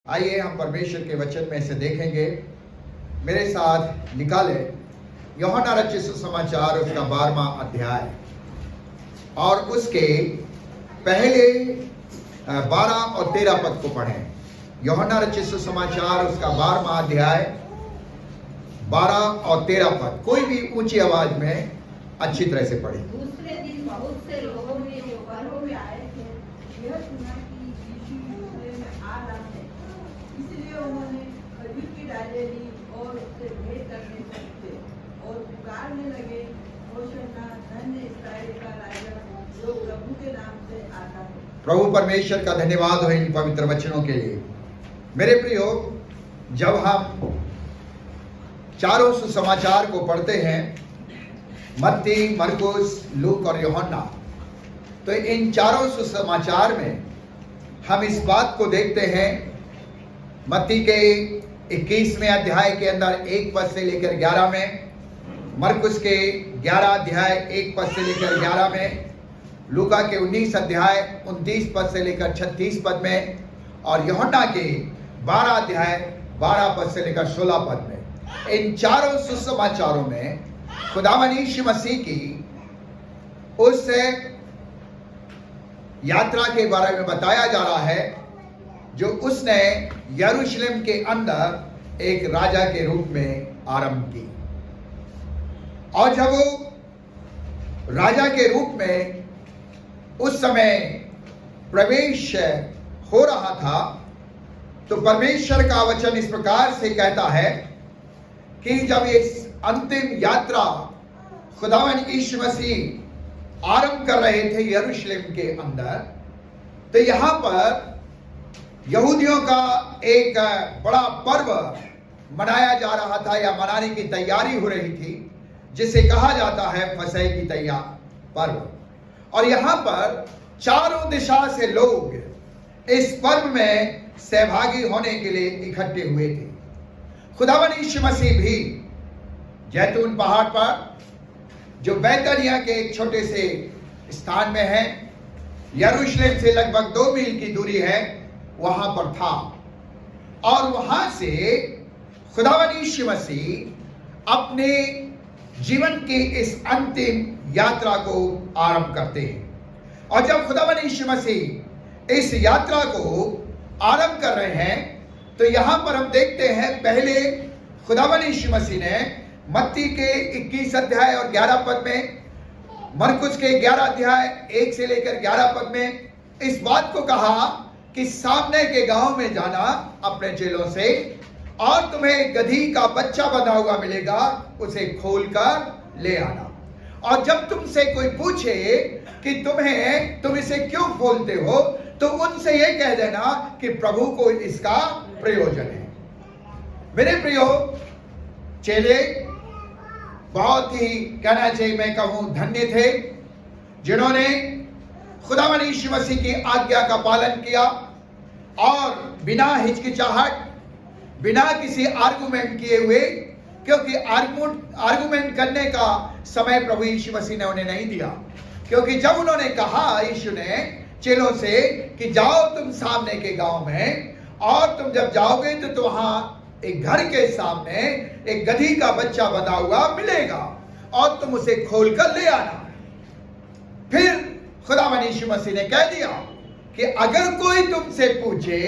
आइए हम परमेश्वर के वचन में से देखेंगे। मेरे साथ निकाले यूहन्ना रचित सुसमाचार उसका 12वां अध्याय और उसके पहले 12 और 13 पद को पढ़ें। यूहन्ना रचित सुसमाचार उसका 12वां अध्याय 12 और 13 पद कोई भी ऊंची आवाज में अच्छी तरह से पढ़े। दूसरे दिन बहुत से लोगों ने जो घरों में आए थे यह सुना कि यीशु यरूशलेम में आ रहा है, इसलिए उन्होंने खजूर की डालें ली और उससे भेंट करने लगते और पुकारने लगे, होशाना, धन्य इस्राएल का राजा जो प्रभु के नाम से आता है। प्रभु परमेश्वर का धन्यवाद हो इन पवित्र वचनों के लिए। मेरे प्रियो, जब हम चारों सुसमाचार को पढ़ते हैं, मत्ती, मरकुस, लूक और यूहन्ना, तो इन चारों सुसमाचार में हम इस बात को देखते हैं। मत्ती के 21वें अध्याय के अंदर 1 पद से लेकर 11 में, मरकुस के 11 अध्याय 1 पद से लेकर 11 में, लूका के 19 अध्याय 29 पद से लेकर 36 पद में और यूहन्ना के 12 अध्याय 12 पद से लेकर 16 पद में। इन चारों सुसमाचारों में खुदावंद यीशु मसीह की उस यात्रा के बारे में बताया जा रहा है जो उसने यरूशलेम के अंदर एक राजा के रूप में आरंभ की। और जब वो राजा के रूप में उस समय प्रवेश हो रहा था, तो परमेश्वर का वचन इस प्रकार से कहता है कि जब इस अंतिम यात्रा खुदावंद यीशु मसीह आरंभ कर रहे थे यरूशलेम के अंदर, तो यहां पर यहूदियों का एक बड़ा पर्व मनाया जा रहा था या मनाने की तैयारी हो रही थी, जिसे कहा जाता है फसह की तैयार पर्व। और यहां पर चारों दिशा से लोग इस पर्व में सहभागी होने के लिए इकट्ठे हुए थे। खुदावंद यीशु मसीह भी जैतून पहाड़ पर, जो बैतनिया के एक छोटे से स्थान में है, यरूशलेम से लगभग 2 मील की दूरी है, वहां पर था। और वहां से खुदावंद यीशु मसीह अपने जीवन की इस अंतिम यात्रा को आरंभ करते हैं। और जब खुदावंद यीशु मसीह इस यात्रा को आरंभ कर रहे हैं, तो यहां पर हम देखते हैं पहले खुदावंद यीशु मसीह ने मत्ती के 21 अध्याय और 11 पद में, मरकुस के 11 अध्याय 1 से लेकर 11 पद में इस बात को कहा कि सामने के गांव में जाना अपने चेलों से, और तुम्हें गधी का बच्चा बंधा हुआ मिलेगा, उसे खोलकर ले आना। और जब तुमसे कोई पूछे कि तुम इसे क्यों खोलते हो, तो उनसे यह कह देना कि प्रभु को इसका प्रयोजन है। मेरे प्रियो चेले बहुत ही, कहना चाहिए मैं कहूं, धन्य थे जिन्होंने खुदावंद यीशु मसीह की आज्ञा का पालन किया और बिना हिचकिचाहट, बिना किसी आर्गुमेंट किए हुए, क्योंकि आर्गुमेंट करने का समय प्रभु यीशु मसीह ने उन्हें नहीं दिया। क्योंकि जब उन्होंने कहा, यीशु ने चेलों से कि जाओ तुम सामने के गांव में, और तुम जब जाओगे तो वहां एक घर के सामने एक गधी का बच्चा बंधा हुआ मिलेगा और तुम उसे खोलकर ले आना। फिर खुदावंद यीशु मसीह ने कह दिया कि अगर कोई तुमसे पूछे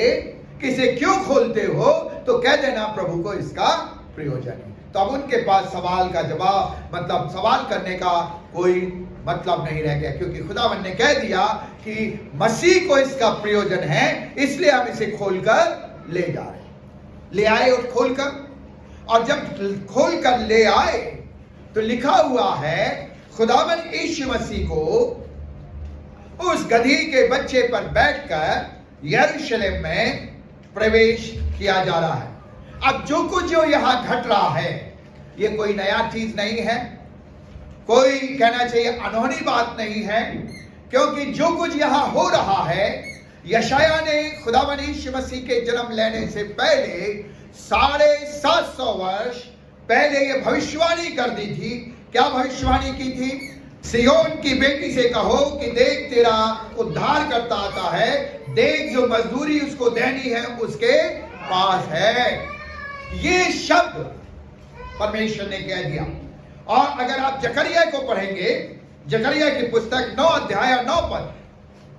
कि इसे क्यों खोलते हो, तो कह देना प्रभु को इसका प्रयोजन है। तो अब उनके पास सवाल का जवाब, मतलब सवाल करने का कोई मतलब नहीं रह गया, क्योंकि खुदावंद ने कह दिया कि मसीह को इसका प्रयोजन है, इसलिए हम इसे खोलकर ले जा रहे हैं। ले आए और खोलकर, और जब खोलकर ले आए तो लिखा हुआ है खुदावंद यीशु मसीह को उस गधी के बच्चे पर बैठकर यरूशलेम में प्रवेश किया जा रहा है। अब जो कुछ जो यहां घट रहा है, ये कोई नया चीज नहीं है, कोई कहना चाहिए अनहोनी बात नहीं है, क्योंकि जो कुछ यहां हो रहा है, यशायाह ने खुदावंद यीशु मसीह के जन्म लेने से पहले 750 वर्ष पहले ये भविष्यवाणी कर दी थी। क्या भविष्यवाणी की थी? सियोन की बेटी से कहो कि देख तेरा उद्धार करता आता है, देख जो मजदूरी उसको देनी है उसके पास है। ये शब्द परमेश्वर ने कह दिया। और अगर आप जकरिया को पढ़ेंगे, जकरिया की पुस्तक 9 अध्याय और 9 पद,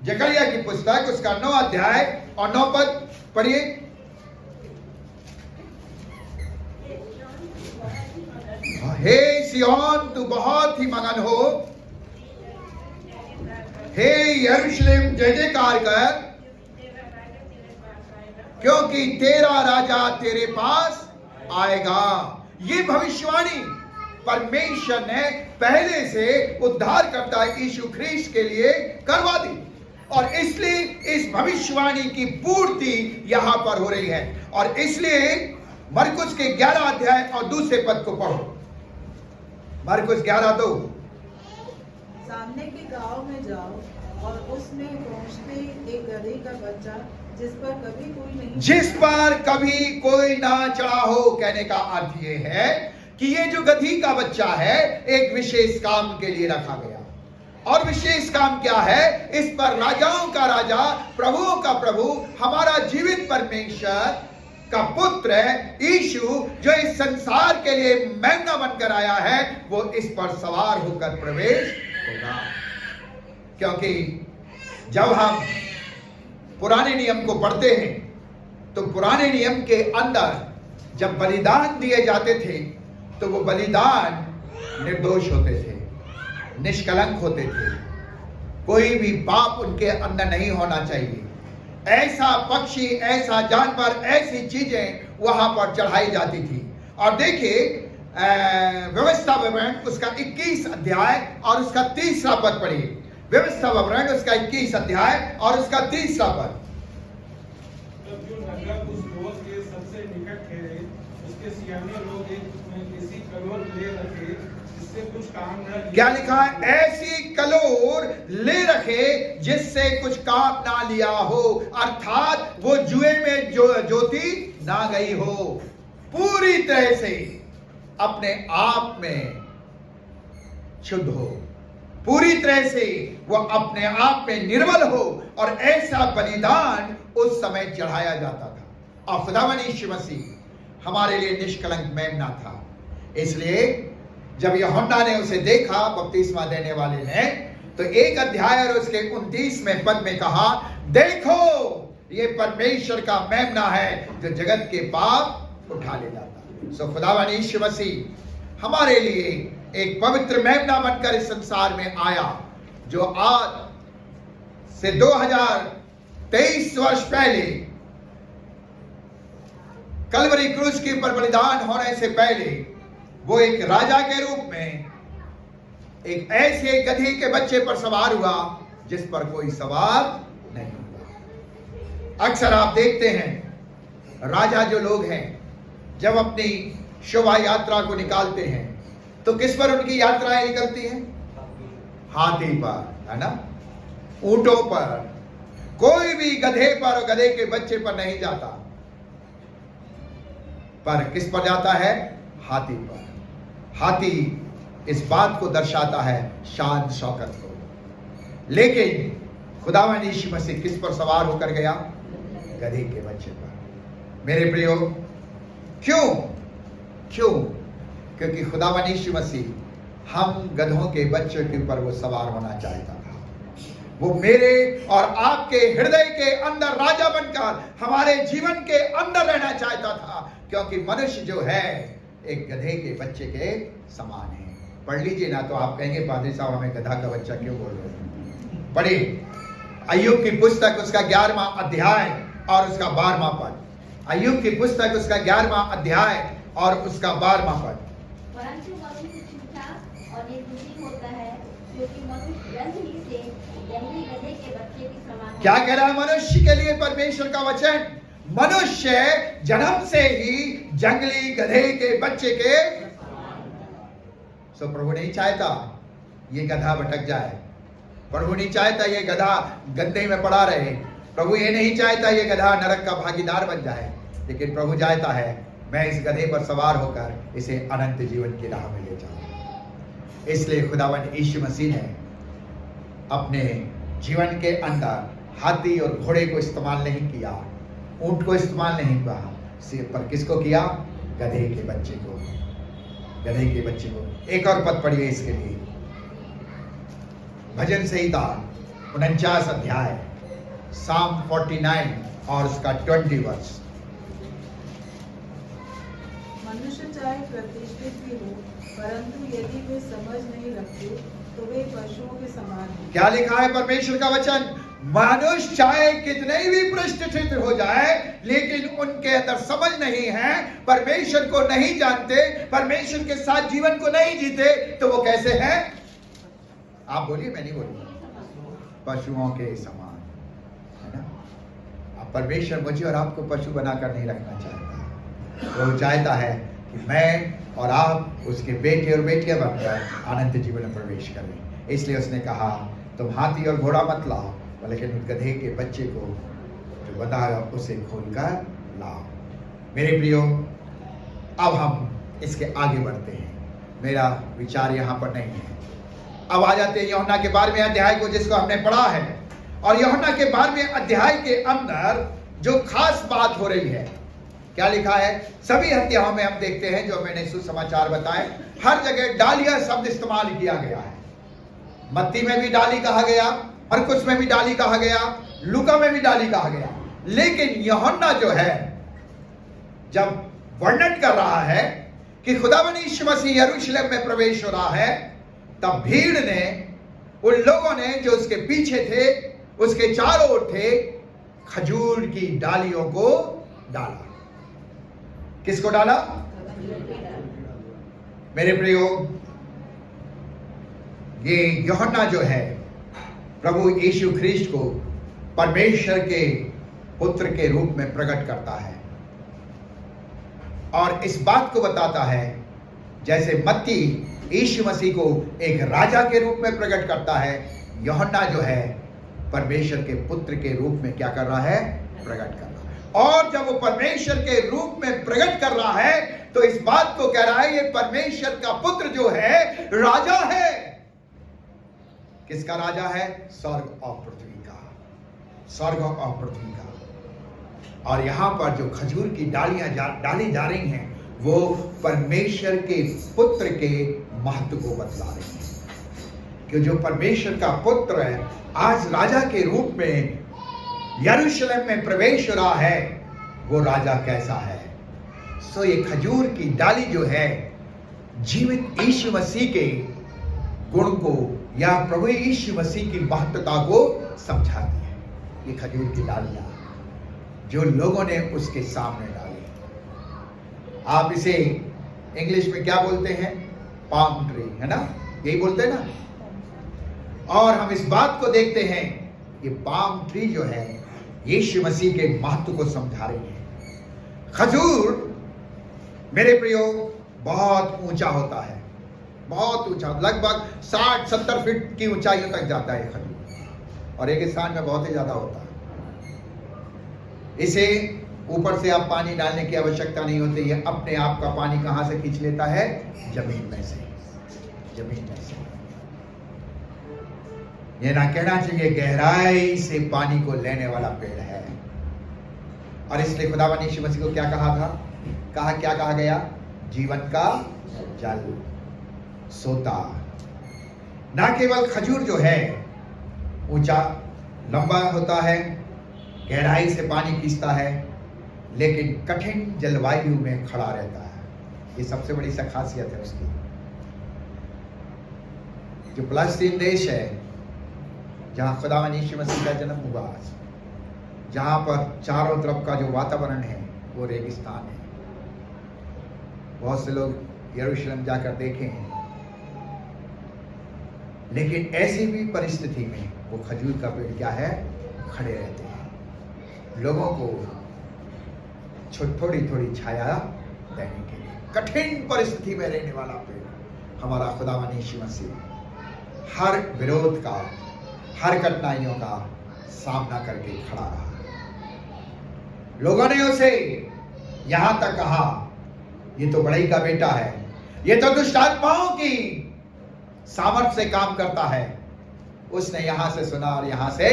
जकरिया की पुस्तक उसका 9 अध्याय और 9 पद पढ़िए। हे सिय्योन तू बहुत ही मगन हो, हे यरूशलेम जय जयकार कर, क्योंकि तेरा राजा तेरे पास आएगा। ये भविष्यवाणी परमेश्वर ने पहले से उद्धारकर्ता यीशु ख्रीस्त के लिए करवा दी, और इसलिए इस भविष्यवाणी की पूर्ति यहां पर हो रही है। और इसलिए मरकुस के 11 अध्याय और दूसरे पद को पढ़ो। मरकुस 11:2। सामने के गांव में जाओ और उसमें पहुंचते एक गधे का बच्चा जिस पर कभी कोई ना चढ़ा हो। कहने का अर्थ ये है कि ये जो गधी का बच्चा है एक विशेष काम के लिए रखा गया, और विशेष काम क्या है? इस पर राजाओं का राजा, प्रभुओं का प्रभु, हमारा जीवित परमेश्वर का पुत्र यीशु जो इस संसार के लिए मेमना बनकर आया है, वो इस पर सवार होकर प्रवेश होगा। क्योंकि जब हम पुराने नियम को पढ़ते हैं तो पुराने नियम के अंदर जब बलिदान दिए जाते थे तो वो बलिदान निर्दोष होते थे, निष्कलंक होते थे, कोई भी पाप उनके अंदर नहीं होना चाहिए। ऐसा पक्षी, ऐसा जानवर, ऐसी चीजें वहां पर चढ़ाई जाती थी। और देखिए व्यवस्था विवरण उसका 21 अध्याय और उसका 3रा पद पढ़िए। व्यवस्था विवरण उसका 21 अध्याय और उसका 3रा पद। तब जो नगर उस रोज के सबसे निकट ठहरे, उसके सियाने लोग ऐसी कलोर ले रखे जिससे कुछ काम न। क्या लिखा है? ऐसी कलोर ले रखे जिससे कुछ काम ना लिया हो, अर्थात वो जुए में ज्योति ना गई हो। पूरी तरह से अपने आप में शुद्ध हो, पूरी तरह से वो अपने आप में निर्मल हो, और ऐसा बलिदान उस समय चढ़ाया जाता था। और खुदावंद यीशु मसीह हमारे लिए निष्कलंक मेमना था। इसलिए जब यूहन्ना ने उसे देखा, बपतिस्मा देने वाले ने, तो 1 अध्याय और उसके 29वें पद में कहा, देखो ये परमेश्वर का मेमना है जो जगत के पाप उठा ले जाता। सो खुदावंद यीशु मसीह हमारे लिए एक पवित्र मेमना बनकर इस संसार में आया, जो आज से 2023 वर्ष पहले कलवरी क्रूस के ऊपर बलिदान होने से पहले वो एक राजा के रूप में एक ऐसे गधे के बच्चे पर सवार हुआ जिस पर कोई सवार नहीं हुआ। अक्सर आप देखते हैं राजा जो लोग हैं जब अपनी शोभा यात्रा को निकालते हैं तो किस पर उनकी यात्राएं निकलती हैं? हाथी पर, है ना, ऊंटों पर। कोई भी गधे पर और गधे के बच्चे पर नहीं जाता, पर किस पर जाता है? हाथी पर। हाथी इस बात को दर्शाता है शान शौकत को। लेकिन खुदावंद यीशु मसीह किस पर सवार होकर गया? गधे के बच्चे पर। मेरे प्रियो, क्यों? क्योंकि खुदावंद यीशु मसीह हम गधों के बच्चों के ऊपर वो सवार होना चाहता था। वो मेरे और आपके हृदय के अंदर राजा बनकर हमारे जीवन के अंदर रहना चाहता था, क्योंकि मनुष्य जो है एक गधे के बच्चे के समान है। पढ़ लीजिए ना, तो आप कहेंगे पादरी साहब हमें गधा का बच्चा क्यों बोल रहे हैं? पढ़िए अय्यूब की पुस्तक उसका 11वां अध्याय और उसका 12वां पद। अय्यूब की पुस्तक उसका 11वां अध्याय और उसका 12वां पद। परंतु मनुष्य झूठा और निर्दोषी होता है, क्योंकि मनुष्य जन्म ही से जंगली गधे के बच्चे की समान है। क्या कह रहा है मनुष्य के लिए परमेश्वर का वचन? मनुष्य जन्म से ही जंगली गधे के बच्चे के। सो प्रभु नहीं चाहता ये गधा भटक जाए, प्रभु नहीं चाहता ये गधा गंदे में पड़ा रहे, प्रभु ये नहीं चाहता ये गधा नरक का भागीदार बन जाए, लेकिन प्रभु चाहता है मैं इस गधे पर सवार होकर इसे अनंत जीवन की राह में ले जाऊं। इसलिए खुदावंद यीशु मसीह ने अपने जीवन के अंदर हाथी और घोड़े को इस्तेमाल नहीं किया, ऊंट को इस्तेमाल नहीं किया, सिर पर किसको किया? गधे के बच्चे को, गधे के बच्चे को। एक और पद पढ़िए इसके लिए, भजन संहिता 49 अध्याय, साम 49 और उसका 20 वर्ष। मनुष्य चाहे प्रतिष्ठित भी हो, परंतु यदि वे समझ नहीं रखते तो वे पशुओं के समान हैं। क्या लिखा है परमेश्वर का वचन? मनुष्य चाहे कितने भी प्रतिष्ठित हो जाए, लेकिन उनके अंदर समझ नहीं है, परमेश्वर को नहीं जानते, परमेश्वर के साथ जीवन को नहीं जीते, तो वो कैसे हैं? आप बोलिए, मैं नहीं बोलूंगा। पशुओं के समान, है ना? अब परमेश्वर मुझे और आपको पशु बनाकर नहीं रखना चाहता। वो चाहता है कि मैं और आप उसके बेटे और बेटियां बनकर अनंत जीवन में प्रवेश करें। इसलिए उसने कहा, तुम हाथी और घोड़ा मत लाओ, लेकिन उस गधे के बच्चे को जो बंधा है उसे खोलकर लाओ। मेरे प्रियो, अब हम इसके आगे बढ़ते हैं। मेरा विचार यहाँ पर नहीं है। अब आ जाते हैं यूहन्ना के 12वें अध्याय को, जिसको हमने पढ़ा है। और यूहन्ना के 12वें अध्याय के अंदर जो खास बात हो रही है, क्या लिखा है? सभी अध्यायों में हम देखते हैं, जो मैंने सुसमाचार बताए, हर जगह डालिया शब्द इस्तेमाल किया गया है। मत्ती में भी डाली कहा गया, मरकुस में भी डाली कहा गया, लूका में भी डाली कहा गया। लेकिन यूहन्ना जो है, जब वर्णन कर रहा है कि खुदावंद यीशु मसीह यरूशलेम में प्रवेश हो रहा है, तब भीड़ ने, उन लोगों ने जो उसके पीछे थे, उसके चारों ओर थे, खजूर की डालियों को डाला। किसको डाला? मेरे प्रियो, ये यूहन्ना जो है, प्रभु यीशु ख्रीस्ट को परमेश्वर के पुत्र के रूप में प्रकट करता है, और इस बात को बताता है, जैसे मत्ती यीशु मसीह को एक राजा के रूप में प्रकट करता है, यूहन्ना जो है परमेश्वर के पुत्र के रूप में क्या कर रहा है? प्रकट कर रहा है। और जब वो परमेश्वर के रूप में प्रकट कर रहा है, तो इस बात को कह रहा है, ये परमेश्वर का पुत्र जो है राजा है। किसका राजा है? स्वर्ग और पृथ्वी का, स्वर्ग और पृथ्वी का। और यहां पर जो खजूर की डालियां डाली जा रही हैं, वो परमेश्वर के पुत्र के महत्व को बतला रही है कि जो परमेश्वर का पुत्र है, आज राजा के रूप में यरूशलेम में प्रवेश हो रहा है, वो राजा कैसा है? सो ये खजूर की डाली जो है, जीवित यीशु मसीह के गुण को या प्रभु यीशु मसीह की महत्ता को समझाती है। ये खजूर की डालियां जो लोगों ने उसके सामने डाली, आप इसे इंग्लिश में क्या बोलते हैं? पाम ट्री, है ना? यही बोलते हैं ना? और हम इस बात को देखते हैं, ये पाम ट्री जो है यीशु मसीह के महत्व को समझा रही है। खजूर मेरे प्रियो बहुत ऊंचा होता है, बहुत ऊंचा, लगभग 60-70 फीट की ऊंचाइयों तक जाता है खजूर, और रेगिस्तान में बहुत ही ज्यादा होता है। इसे ऊपर से आप पानी डालने की आवश्यकता नहीं होती है, अपने आप का पानी कहां से खींच लेता है? जमीन में से, जमीन में से। ये ना कहना चाहिए गहराई से पानी को लेने वाला पेड़ है। और इसलिए खुदावंद यीशु मसीह को क्या कहा था? क्या कहा गया? जीवन का जल सोता। ना केवल खजूर जो है ऊंचा लंबा होता है, गहराई से पानी खींचता है, लेकिन कठिन जलवायु में खड़ा रहता है। ये सबसे बड़ी खासियत है उसकी। जो फलस्तीन देश है, जहां खुदावंद यीशु मसीह का जन्म हुआ, जहां पर चारों तरफ का जो वातावरण है वो रेगिस्तान है। बहुत से लोग यरूशलेम जाकर देखे हैं, लेकिन ऐसी भी परिस्थिति में वो खजूर का पेड़ क्या है? खड़े रहते हैं, लोगों को थोड़ी थोड़ी छाया देने के लिए। कठिन परिस्थिति में रहने वाला पेड़ हमारा खुदावंद यीशु मसीह हर विरोध का, हर कठिनाइयों का सामना करके खड़ा रहा। लोगों ने उसे यहां तक कहा, ये तो बड़ाई का बेटा है, ये तो दुष्ट आत्माओं की सामर्थ्य से काम करता है। उसने यहां से सुना और यहां से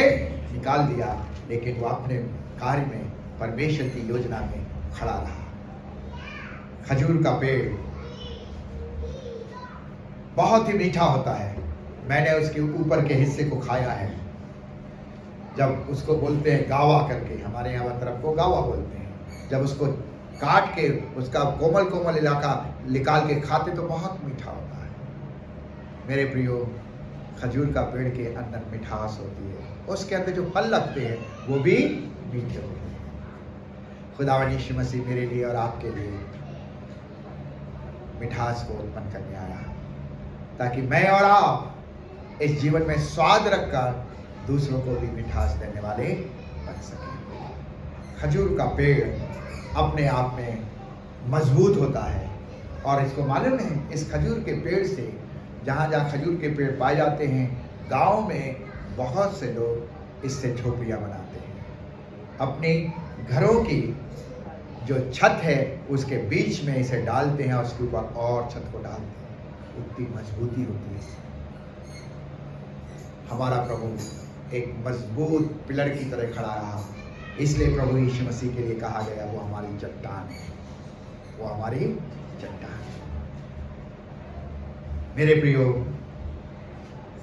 निकाल दिया, लेकिन वो अपने कार्य में, परमेश्वर की योजना में खड़ा रहा। खजूर का पेड़ बहुत ही मीठा होता है। मैंने उसके ऊपर के हिस्से को खाया है। जब उसको बोलते हैं गावा करके, हमारे यहाँ तरफ को गावा बोलते हैं। जब उसको काट के उसका कोमल कोमल इलाका निकाल के खाते तो बहुत मीठा होता है। मेरे प्रियो, खजूर का पेड़ के अंदर मिठास होती है, उसके अंदर जो फल लगते हैं वो भी मीठे होते हैं। खुदावंद यीशु मसीह मेरे लिए और आपके लिए मिठास को उत्पन्न करने आया ताकि मैं और आप इस जीवन में स्वाद रखकर दूसरों को भी मिठास देने वाले बन सकें। खजूर का पेड़ अपने आप में मजबूत होता है और इसको मालूम है, इस खजूर के पेड़ से जहाँ जहाँ खजूर के पेड़ पाए जाते हैं, गांव में बहुत से लोग इससे झोपड़ियाँ बनाते हैं। अपने घरों की जो छत है उसके बीच में इसे डालते हैं और उसके ऊपर और छत को डालते हैं। उतनी मजबूती होती है। हमारा प्रभु एक मजबूत पिलर की तरह खड़ा रहा, इसलिए प्रभु यीशु मसीह के लिए कहा गया वो हमारी चट्टान है, वो हमारी चट्टान है। मेरे प्रियो,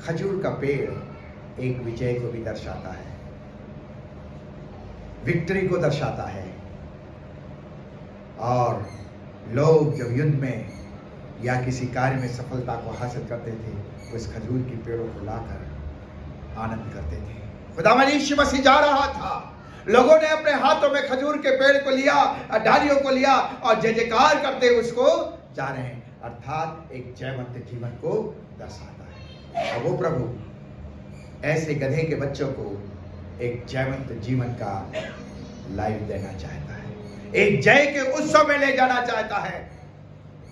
खजूर का पेड़ एक विजय को भी दर्शाता है, विक्ट्री को दर्शाता है। और लोग जब युद्ध में या किसी कार्य में सफलता को हासिल करते थे, वो इस खजूर की पेड़ों को लाकर आनंद करते थे। खुदावंद यीशु मसीह जा रहा था, लोगों ने अपने हाथों में खजूर के पेड़ को लिया, डालियों को लिया और जय जयकार करते उसको जा रहे हैं, अर्थात एक जयवंत जीवन को दर्शाता है। और वो प्रभु ऐसे गधे के बच्चों को एक जयवंत जीवन का लाइव देना चाहता है, एक जय के उत्सव में ले जाना चाहता है।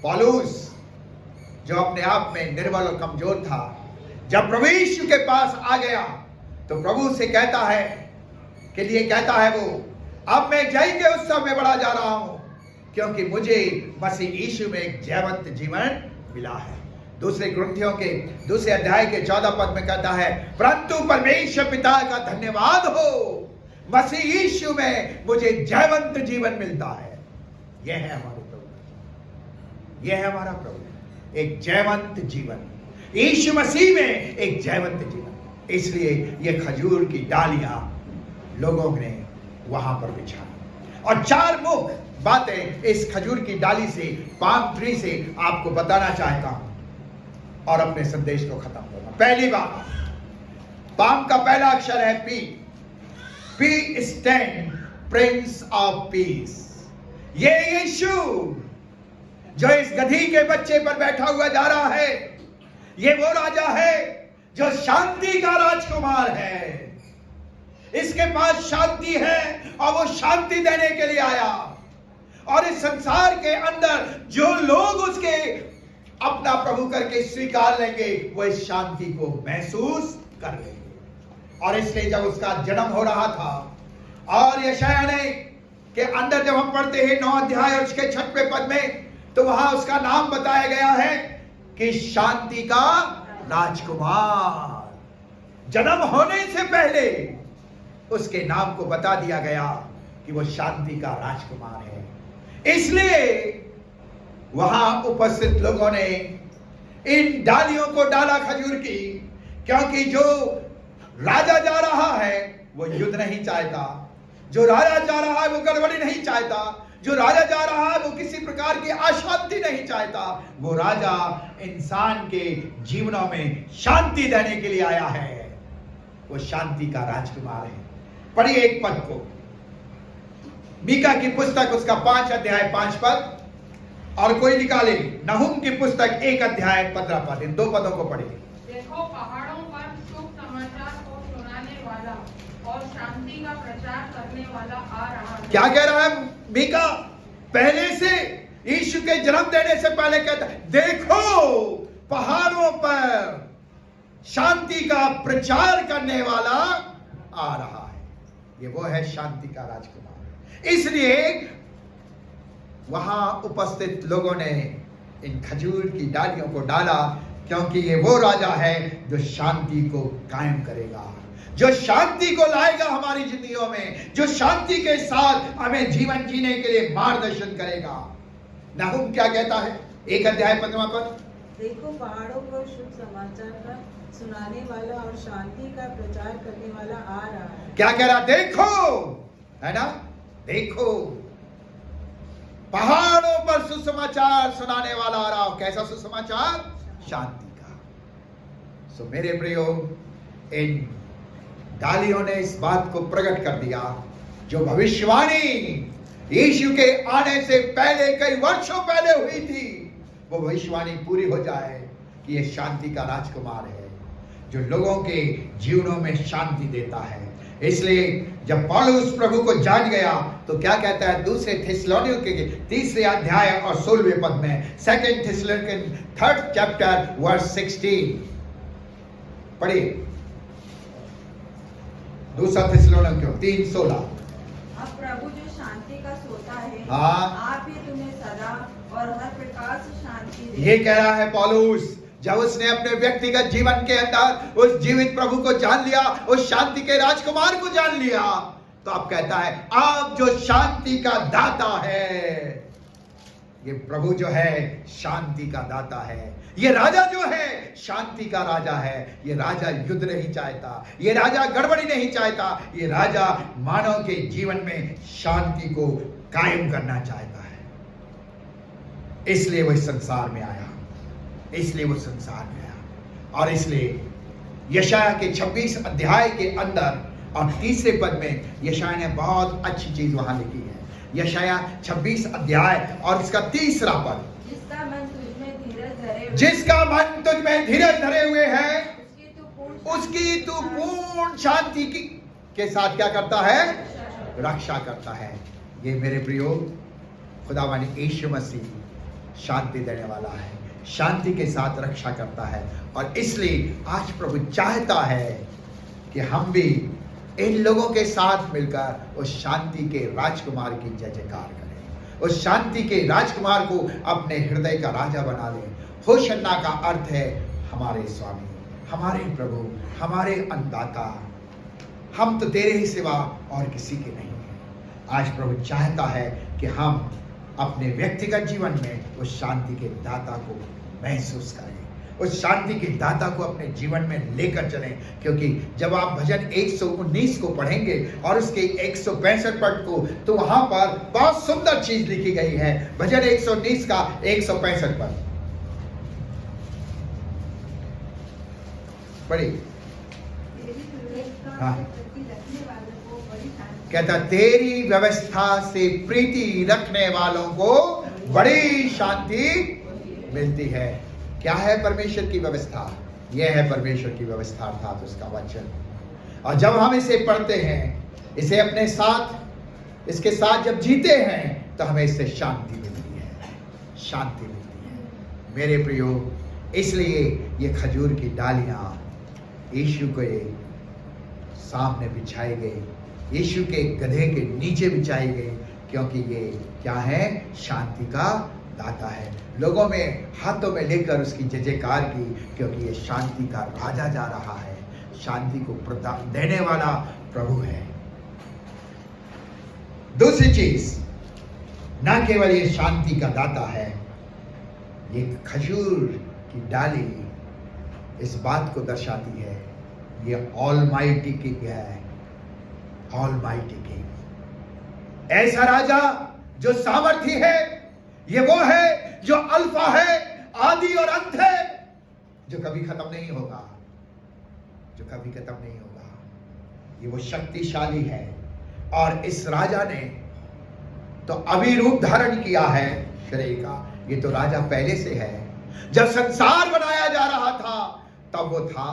पौलुस जो अपने आप में निर्बल और कमजोर था, जब प्रभु यीशु के पास आ गया तो प्रभु से कहता है के लिए कहता है वो, अब मैं जय के उत्सव में बढ़ा जा रहा हूं क्योंकि मुझे मसीह यीशु में एक जयवंत जीवन मिला है। दूसरे ग्रंथियों के दूसरे अध्याय के 14 पद में कहता है, परंतु परमेश्वर पिता का धन्यवाद हो, मसीह यीशु में मुझे जयवंत जीवन मिलता है। यह है हमारे प्रभु, यह है हमारा प्रभु, एक जयवंत जीवन, यीशु मसीह में एक जयवंत जीवन। इसलिए ये खजूर की डालियां लोगों ने वहां पर बिछाई। और 4 मुख्य बातें इस खजूर की डाली से, पाम ट्री से आपको बताना चाहता हूं और अपने संदेश को खत्म करूंगा। पहली बात, पाम का पहला अक्षर है P. P stand Prince of peace. ये यीशु जो इस गधी के बच्चे पर बैठा हुआ जा रहा है, ये वो राजा है जो शांति का राजकुमार है। इसके पास शांति है और वो शांति देने के लिए आया। और इस संसार के अंदर जो लोग उसके अपना प्रभु करके स्वीकार लेंगे, वो इस शांति को महसूस कर लेंगे। और इसलिए जब उसका जन्म हो रहा था और यशायाह ने के अंदर जब हम पढ़ते हैं 9 अध्याय और उसके 6वें पद में, तो वहां उसका नाम बताया गया है कि शांति का राजकुमार। जन्म होने से पहले उसके नाम को बता दिया गया कि वो शांति का राजकुमार है। इसलिए वहां उपस्थित लोगों ने इन डालियों को डाला खजूर की, क्योंकि जो राजा जा रहा है वो युद्ध नहीं चाहता, जो राजा जा रहा है वो गड़बड़ी नहीं चाहता, जो राजा जा रहा है वो किसी प्रकार की अशांति नहीं चाहता। वो राजा इंसान के जीवनों में शांति देने के लिए आया है। वो शांति का राजकुमार है। पढ़िए एक पद को, मीका की पुस्तक उसका 5 अध्याय 5 पद, और कोई निकाले नहूम की पुस्तक 1 अध्याय 15 पद। इन 2 पदों को पढ़िए। देखो, पहाड़ों पर शुभ समाचार को सुनाने वाला और शांति का प्रचार करने वाला आ रहा है। क्या कह रहा है मीका? पहले से यीशु के जन्म देने से पहले कहता है, देखो पहाड़ों पर शांति का प्रचार करने वाला आ रहा है। ये वो है शांति का राजकुमार। इसलिए वहां उपस्थित लोगों ने इन खजूर की डालियों को डाला, क्योंकि ये वो राजा है जो शांति को कायम करेगा, जो शांति को लाएगा हमारी जिंदगियों में, जो शांति के साथ हमें जीवन जीने के लिए मार्गदर्शन करेगा। नाहुम क्या कहता है? 1 अध्याय 15वां पद। देखो पहाड़ों पर शुभ समाचार का सुनाने वाला और शांति का प्रचार करने वाला आ रहा है। क्या कह रहा? देखो, है ना, देखो पहाड़ों पर सुसमाचार सुनाने वाला आ रहा हो। कैसा सुसमाचार? शांति का। सो मेरे प्रियो, इन डालियों ने इस बात को प्रकट कर दिया जो भविष्यवाणी यीशु के आने से पहले, कई वर्षों पहले हुई थी, वो भविष्यवाणी पूरी हो जाए कि ये शांति का राजकुमार है जो लोगों के जीवनों में शांति देता है। इसलिए जब पौलुस प्रभु को जान गया तो क्या कहता है? दूसरे थिस्सलुनीकियों के 3 अध्याय और 16वें पद में, 2 थिस्सलुनीकियंस 3rd chapter verse 16 पढ़िए। 2 थिस्सलुनीकियों 3:16। अब प्रभु जो शांति का सोता है, हाँ। आप ही तुम्हें सदा और हर प्रकार से शांति दे। ये कह रहा है पौलुस, जब उसने अपने व्यक्तिगत जीवन के अंदर उस जीवित प्रभु को जान लिया, उस शांति के राजकुमार को जान लिया, तो अब कहता है आप जो शांति का दाता है। ये प्रभु जो है शांति का दाता है। ये राजा जो है शांति का राजा है। ये राजा युद्ध नहीं चाहता, ये राजा गड़बड़ी नहीं चाहता, ये राजा मानव के जीवन में शांति को कायम करना चाहता है। इसलिए वो इस संसार में आया, इसलिए वो संसार में आया। और इसलिए यशाया के 26 अध्याय के अंदर और 3 पद में यशाया ने बहुत अच्छी चीज वहां लिखी है। यशाया 26 अध्याय और इसका 3 पद, जिसका मन तुझ में धीरज धरे हुए, जिसका मन तुझ में धीरज धरे हुए है, उसकी तू पूर्ण शांति की के साथ क्या करता है? रक्षा करता है। ये मेरे प्रियो, खुदावन यीशु मसीह शांति देने वाला है, शांति के साथ रक्षा करता है। और इसलिए आज प्रभु चाहता है कि हम भी इन लोगों के साथ मिलकर उस शांति के राजकुमार की जय जयकार करें, उस शांति के राजकुमार को अपने हृदय का राजा बना लें। होशन्ना का अर्थ है हमारे स्वामी, हमारे प्रभु, हमारे अन्नदाता। हम तो तेरे ही सिवा और किसी के नहीं हैं। आज प्रभु चाहता है कि हम अपने व्यक्तिगत जीवन में उस शांति के दाता को महसूस करें, उस शांति के दाता को अपने जीवन में लेकर चलें। क्योंकि जब आप भजन 119 को पढ़ेंगे और उसके 165 पद को, तो वहां पर बहुत सुंदर चीज लिखी गई है। भजन 119 का 165 पद पढ़िए। हाँ। कहता तेरी व्यवस्था से प्रीति रखने वालों को बड़ी शांति मिलती है। क्या है परमेश्वर की व्यवस्था? यह है परमेश्वर की व्यवस्था, अर्थात उसका वचन। और जब हम इसे पढ़ते हैं, इसे अपने साथ, इसके साथ जब जीते हैं, तो हमें इससे शांति मिलती है, शांति मिलती है मेरे प्रियो। इसलिए ये खजूर की डालियां यीशु के सामने बिछाई गई, यीशु के गधे के नीचे बिछाई गई, क्योंकि ये क्या है? शांति का दाता है। लोगों में हाथों में लेकर उसकी जय जयकार की, क्योंकि ये शांति का राजा जा रहा है, शांति को प्रदान देने वाला प्रभु है। दूसरी चीज, ना केवल ये शांति का दाता है, ये खजूर की डाली इस बात को दर्शाती है, ये ऑलमाइटी किंग है, ऑलमाइटी किंग। ऐसा राजा जो सामर्थी है, ये वो है जो अल्फा है, आदि और अंत है, जो कभी खत्म नहीं होगा, जो कभी खत्म नहीं होगा। ये वो शक्तिशाली है। और इस राजा ने तो अभी रूप धारण किया है शरीर का। ये तो राजा पहले से है। जब संसार बनाया जा रहा था तब वो था,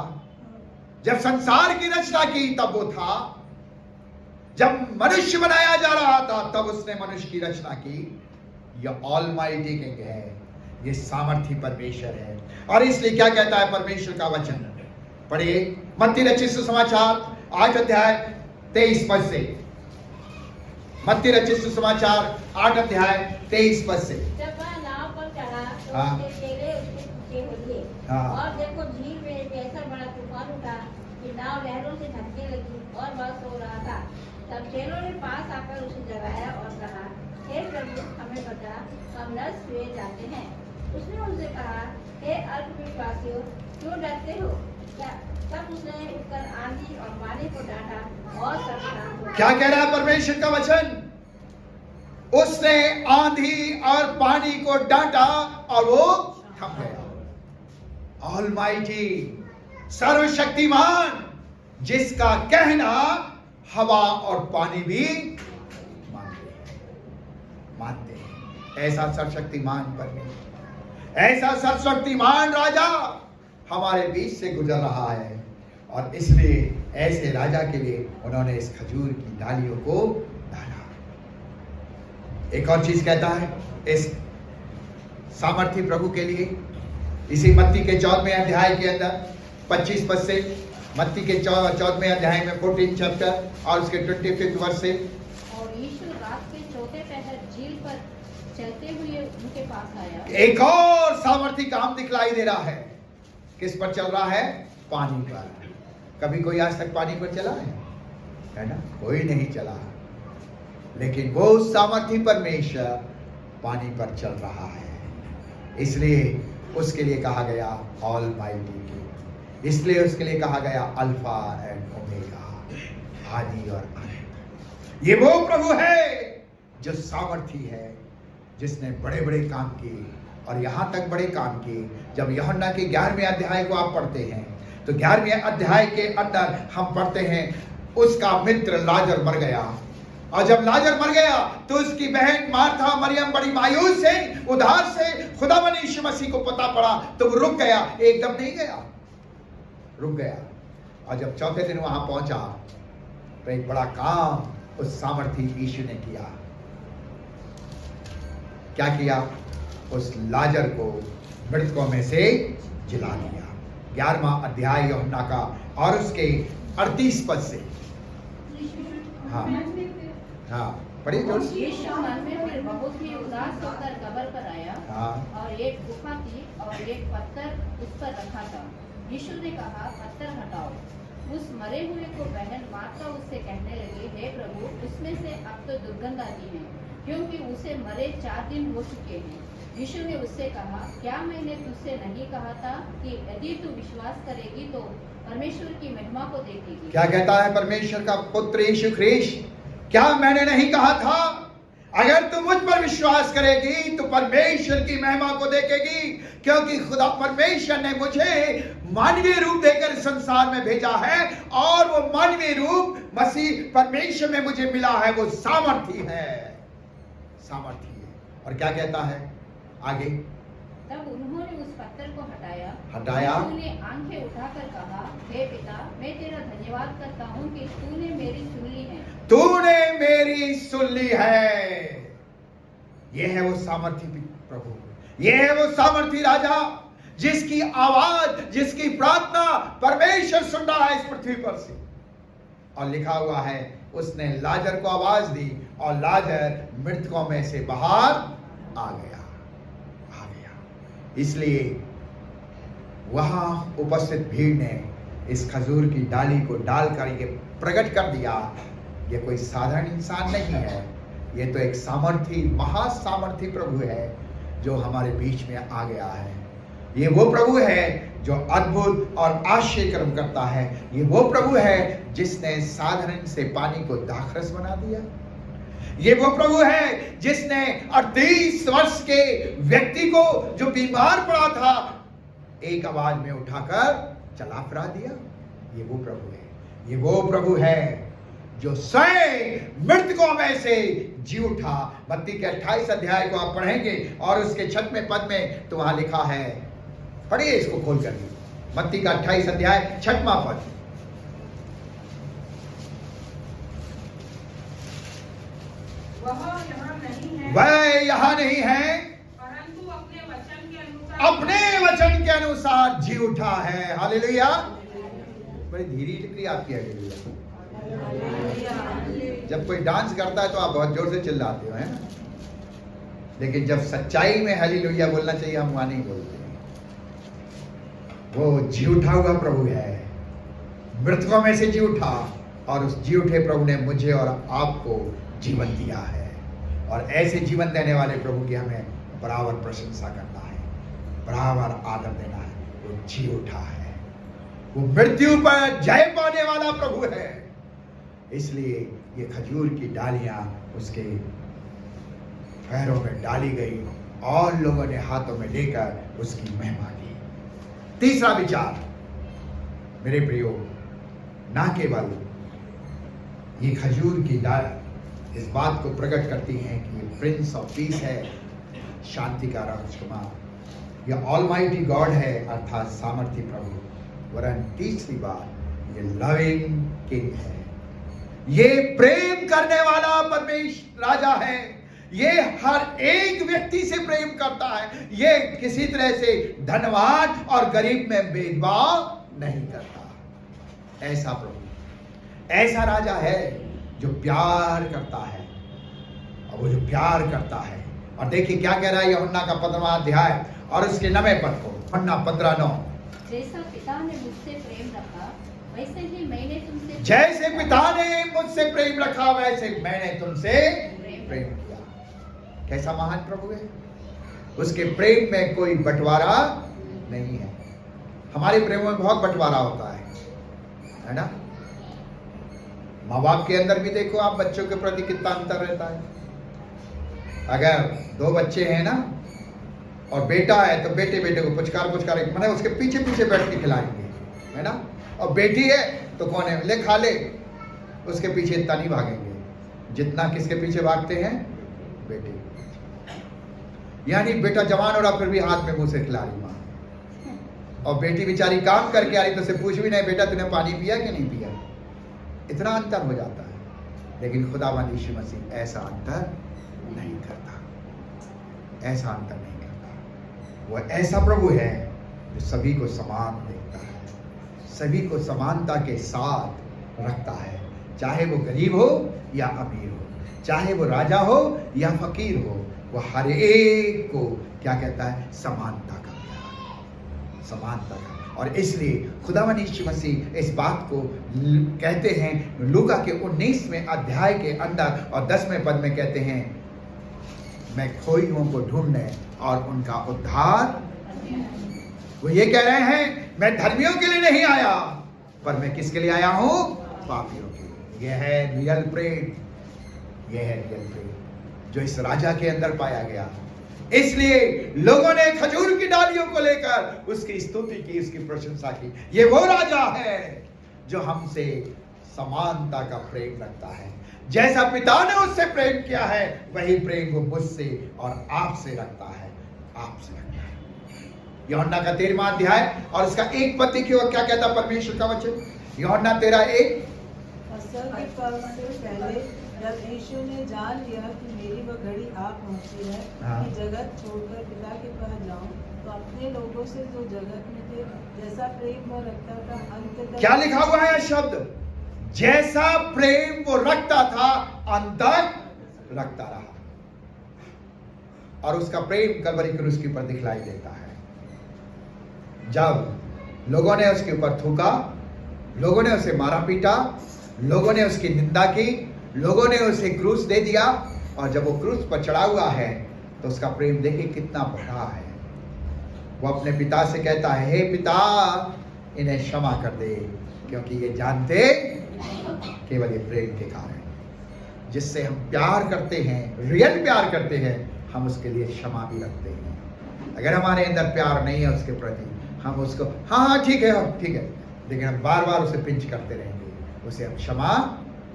जब संसार की रचना की तब वो था, जब मनुष्य बनाया जा रहा था तब उसने मनुष्य की रचना की। यह ऑलमाइटी किंग है, ये सामर्थी परमेश्वर है। और इसलिए क्या कहता है परमेश्वर का वचन? पढ़िए मत्ती रचित सुसमाचार 8 अध्याय 23 पद से। मत्ती रचित सुसमाचार 8 अध्याय 23 पद से। जब वह नाव पर चढ़ा तो हाँ। उसके चेले उसके पीछे हो लिए। हाँ। और देखो झील में एक ऐसा बड़ा तूफान उठा कि कि नाव लहरों से धक्के लगी और वह सो रहा था। तब चेलों ने पास आकर उसे जगाया और कहा, हे प्रभु, हमें बता, हम नष्ट हुए जाते हैं। उसने उनसे कहा, हे अल्पविश्वासियों, क्यों डरते हो? क्या तब उसने उठकर आंधी और पानी को डांटा और सब शांत हो गया। क्या कह रहा है परमेश्वर का वचन? उसने आंधी और पानी को डांटा और वो थम गया। ऑलमाइटी, सर्वशक्तिमान, जिसका कहना हवा और पानी भी मानते हैं। ऐसा सर्वशक्तिमान परमेश्वर, ऐसा सर्वशक्तिमान राजा हमारे बीच से गुजर रहा है, और इसलिए ऐसे राजा के लिए उन्होंने इस खजूर की डालियों को डाला। एक और चीज कहता है इस सामर्थी प्रभु के लिए, इसी मत्ती के 14वें अध्याय के अंदर 25 पद से, मत्ती के 14वें अध्याय में 14 चैप्टर और उसके 25 वर्ष से। और यीशु रात के चौथे पहर झील पर चलते हुए उनके पास आया। एक और सामर्थी काम दिखलाई दे रहा है। किस पर चल रहा है? पानी पर। कभी कोई आज तक पानी पर चला है ना? कोई नहीं चला, लेकिन वो सामर्थी परमेश्वर पानी पर चल रहा है। इसलिए उसके लिए कहा गया ऑलमाइटी, इसलिए उसके लिए कहा गया अल्फा एंड ओमेगा, आदि और अंत। ये वो प्रभु है जो सामर्थी है, जिसने बड़े बड़े काम किए, और यहां तक बड़े काम किए। जब यूहन्ना के 11वें अध्याय को आप पढ़ते हैं तो 11वें अध्याय के अंदर हम पढ़ते हैं उसका मित्र लाजर मर गया, और जब लाजर मर गया तो उसकी बहन मार्था मरियम बड़ी मायूस से, उधार से खुदावंद यीशु मसीह को पता पड़ा तो वो रुक गया, एकदम नहीं गया, रुक गया। और जब चौथे दिन वहां पहुंचा तो एक बड़ा काम उस सामर्थी यीशु ने किया। क्या किया? उस लाजर को मृतकों में से जिला दिया। 11वां अध्याय यूहन्ना का और उसके 38 पद से। हाँ हाँ, पढ़िए जोर से। यीशु मन में फिर बहुत ही उदास होकर कब्र पर आया। हाँ। और एक गुफा थी और एक पत्थर उस पर रखा था। यीशु ने कहा, पत्थर हटाओ। उस मरे हुए को बहन मार्था उससे कहने लगी, हे प्रभु, उसमें से अब तो दुर्गंध आती है, क्योंकि उसे मरे 4 दिन हो चुके हैं। यीशु ने उससे कहा, क्या मैंने तुझसे नहीं कहा था कि यदि तू विश्वास करेगी तो परमेश्वर की महिमा को देखेगी? क्या कहता है परमेश्वर का पुत्र यीशु ख्रीस्त? क्या मैंने नहीं कहा था? अगर तू मुझ पर विश्वास करेगी तो परमेश्वर की महिमा को देखेगी, क्योंकि खुदा परमेश्वर ने मुझे मानवीय रूप देकर संसार में भेजा है, और वो मानवीय रूप मसीह परमेश्वर में मुझे मिला है। वो सामर्थी है, सामर्थी है। और क्या कहता है आगे? तब उन्होंने उस पत्थर को हटाया। यीशु ने आंखें उठाकर कहा, हे पिता, मैं तेरा धन्यवाद करता हूँ कि तूने मेरी सुन ली है। तूने मेरी सुन ली है। ये है वो सामर्थी प्रभु, ये है वो सामर्थी राजा, जिसकी आवाज, जिसकी प्रार्थना परमेश्वर सुन रहा है इस पृथ्वी पर से। और लिखा हुआ है उसने लाजर को आवाज दी और लाजर मृतकों में से बाहर आ गया। इसलिए वहां उपस्थित भीड़ ने इस खजूर की डाली को डालकर ये प्रकट कर दिया, ये कोई साधारण इंसान नहीं है, ये तो एक सामर्थी, महासामर्थी प्रभु है जो हमारे बीच में आ गया है। ये वो प्रभु है जो अद्भुत और आश्चर्य कर्म करता है। ये वो प्रभु है जिसने साधारण से पानी को दाखरस बना दिया। ये वो प्रभु है जिसने 38 वर्ष के व्यक्ति को जो बीमार पड़ा था एक आवाज में उठाकर चला फिरा दिया। ये वो प्रभु है, ये वो प्रभु है जो स्वयं मृतकों में से जी उठा। मत्ती के 28 अध्याय को आप पढ़ेंगे और उसके 6वें पद में तो वहां लिखा है, पढ़िए इसको खोल कर, मत्ती का 28 अध्याय 6वां पद। वह यहाँ नहीं है, परंतु अपने वचन के अनुसार जी उठा है। हालेलुया। बड़ी धीरे लिख रही आपकी हालेलुया। जब कोई डांस करता है तो आप बहुत जोर से चिल्लाते हो, है ना? लेकिन जब सच्चाई में हालेलुया बोलना चाहिए हम वहां नहीं बोलते। वो जी उठा हुआ प्रभु है मृतकों में से जी उठा और उस जी उठे प्रभु ने मुझे और आपको जीवन दिया है। और ऐसे जीवन देने वाले प्रभु की हमें बराबर प्रशंसा करना है, बराबर आदर देना है। वो जी उठा है, वो मृत्यु पर जय पाने वाला प्रभु है। इसलिए ये खजूर की डालियां उसके पैरों में डाली गई और लोगों ने हाथों में लेकर उसकी महिमा की। तीसरा विचार मेरे प्रियो, ना केवल ये खजूर की डाल इस बात को प्रकट करती हैं कि ये प्रिंस ऑफ पीस है, शांति का राजकुमार, ये ऑलमाइटी गॉड है अर्थात सामर्थी प्रभु, वरन तीसरी बात ये लविंग किंग है, ये प्रेम करने वाला परमेश्वर राजा है। ये हर एक व्यक्ति से प्रेम करता है, ये किसी तरह से धनवान और गरीब में भेदभाव नहीं करता। ऐसा प्रभु, ऐसा राजा है जो प्यार करता है। और वो जो प्यार करता है, और देखिए क्या कह रहा है यूहन्ना का 15वां अध्याय और उसके 9वें पद को, यूहन्ना 15:9। जैसा पिता ने मुझसे प्रेम रखा वैसे ही मैंने तुमसे, जैसे पिता ने मुझसे प्रेम रखा वैसे मैंने तुमसे प्रेम किया। कैसा महान प्रभु है, उसके प्रेम में कोई बंटवारा नहीं है। हमारे प्रेम में बहुत बंटवारा होता है ना। माँ बाप के अंदर भी देखो आप, बच्चों के प्रति कितना अंतर रहता है। अगर 2 बच्चे हैं ना और बेटा है तो बेटे को पुचकार मतलब उसके पीछे पीछे बैठ के खिलाएंगे, है ना। और बेटी है तो कौन है, ले खा ले, उसके पीछे इतना नहीं भागेंगे जितना किसके पीछे भागते हैं, बेटे। यानी बेटा जवान हो रहा फिर भी हाथ में मुंह से खिला रही माँ, और बेटी बेचारी काम करके आ रही तो उसे पूछ भी नहीं, बेटा तूने पानी पिया कि नहीं पिया। इतना अंतर हो जाता है। लेकिन खुदावंद यीशु मसीह ऐसा अंतर नहीं करता, ऐसा अंतर नहीं करता। वो ऐसा प्रभु है जो सभी को समान देखता है, सभी को समानता के साथ रखता है, चाहे वो गरीब हो या अमीर हो, चाहे वो राजा हो या फकीर हो, वो हर एक को क्या कहता है, समानता का प्यार, समानता का। और इसलिए खुदावंद यीशु मसीह इस बात को कहते हैं लूका के 19वें अध्याय के अंदर और 10वें पद में कहते हैं, मैं खोइयों को ढूंढने और उनका उद्धार। वो ये कह रहे हैं मैं धर्मियों के लिए नहीं आया, पर मैं किसके लिए आया हूं, पापियों के लिए। यह है रियल प्रेम, यह है रियल प्रेम जो इस राजा के अंदर पाया गया। इसलिए लोगों ने खजूर की डालियों को लेकर उसकी स्तुति की, उसकी प्रशंसा की। ये वो राजा है जो हमसे समानता का प्रेम रखता है। जैसा पिता ने उससे प्रेम किया है वही प्रेम वो मुझसे और आपसे रखता है, आपसे रखता है। यूहन्ना का 13वां अध्याय और उसका 1 पद देखिए क्या कहता परमेश्वर का वचन। यूहन्ना 13:1। असल के पल से पहले जब यीशु ने जान लिया कि मेरी वह घड़ी आ पहुंची है कि जगत छोड़कर पिता के पास जाऊं, तो अपने लोगों से जो जगत में थे जैसा प्रेम वो रखता था अंत तक। क्या लिखा हुआ है शब्द, जैसा प्रेम वो रखता था अंत तक रखता रहा। और उसका प्रेम कलवरी क्रूस के ऊपर दिखलाई देता है। जब लोगों ने उसके ऊपर थूका, लोगों ने उसे मारा पीटा, लोगों ने उसकी निंदा की, लोगों ने उसे क्रूस दे दिया, और जब वो क्रूस पर चढ़ा हुआ है तो उसका प्रेम देखिए कितना बड़ा है। वो अपने पिता से कहता है, हे पिता इन्हें क्षमा कर दे, क्योंकि ये जानते केवल ये प्रेम के कारण जिससे हम प्यार करते हैं, रियल प्यार करते हैं, हम उसके लिए क्षमा भी रखते हैं। अगर हमारे अंदर प्यार नहीं है उसके प्रति, हम उसको हाँ ठीक है लेकिन हम बार बार उसे पिंच करते रहेंगे, उसे हम क्षमा